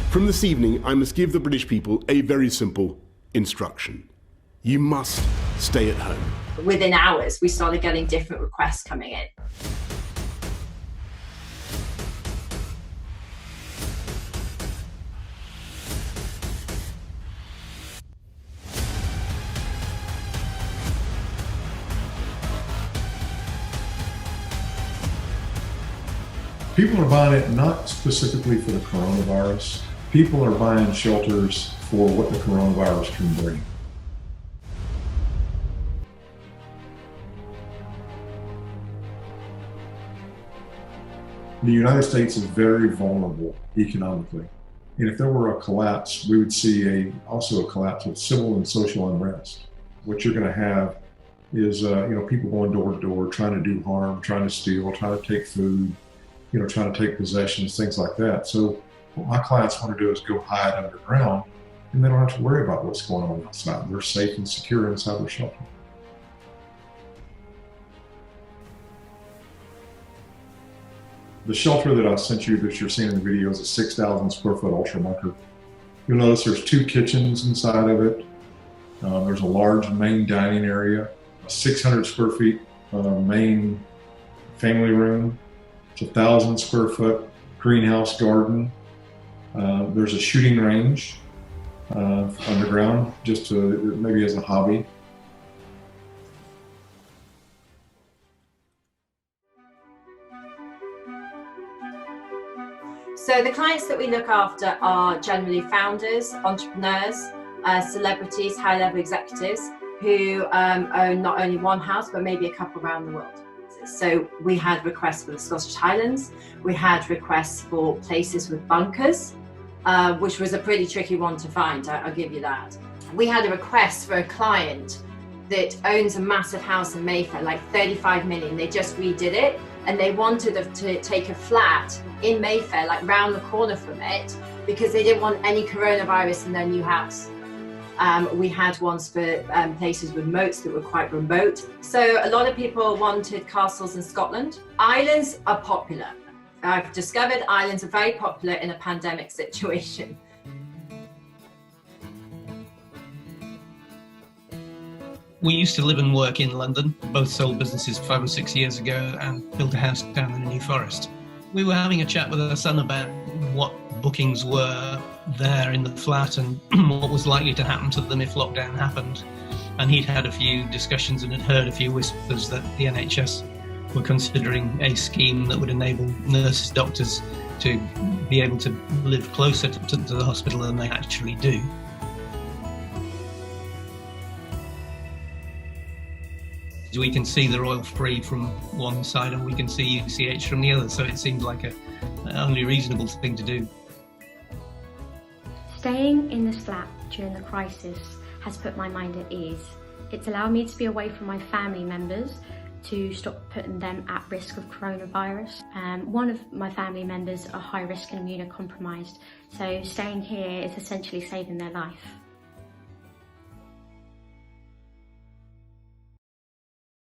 From this evening, I must give the British people a very simple instruction. You must stay at home. Within hours, we started getting different requests coming in. People are buying it not specifically for the coronavirus. People are buying shelters for what the coronavirus can bring. The United States is very vulnerable economically. And if there were a collapse, we would see also a collapse of civil and social unrest. What you're going to have is people going door to door, trying to do harm, trying to steal, trying to take food, trying to take possessions, things like that. So what my clients want to do is go hide underground, and they don't have to worry about what's going on outside. They're safe and secure inside their shelter. The shelter that I sent you that you're seeing in the video is a 6,000 square foot ultra bunker. You'll notice there's 2 kitchens inside of it. There's a large main dining area, a 600 square feet main family room. It's 1,000 square foot greenhouse garden. There's a shooting range underground, just maybe as a hobby. So the clients that we look after are generally founders, entrepreneurs, celebrities, high-level executives who own not only one house, but maybe a couple around the world. So we had requests for the Scottish Highlands. We had requests for places with bunkers, which was a pretty tricky one to find, I'll give you that. We had a request for a client that owns a massive house in Mayfair, like 35 million. They just redid it, and they wanted to take a flat in Mayfair, like round the corner from it, because they didn't want any coronavirus in their new house. We had ones for places with moats that were quite remote. So a lot of people wanted castles in Scotland. Islands are popular. I've discovered islands are very popular in a pandemic situation. We used to live and work in London, both sold businesses 5 or 6 years ago and built a house down in the New Forest. We were having a chat with our son about what bookings were there in the flat and what was likely to happen to them if lockdown happened. And he'd had a few discussions and had heard a few whispers that the NHS were considering a scheme that would enable nurses, doctors to be able to live closer to the hospital than they actually do. We can see the Royal Free from one side and we can see UCH from the other, so it seems like an only reasonable thing to do. Staying in this flat during the crisis has put my mind at ease. It's allowed me to be away from my family members to stop putting them at risk of coronavirus. One of my family members are high risk and immunocompromised, so staying here is essentially saving their life.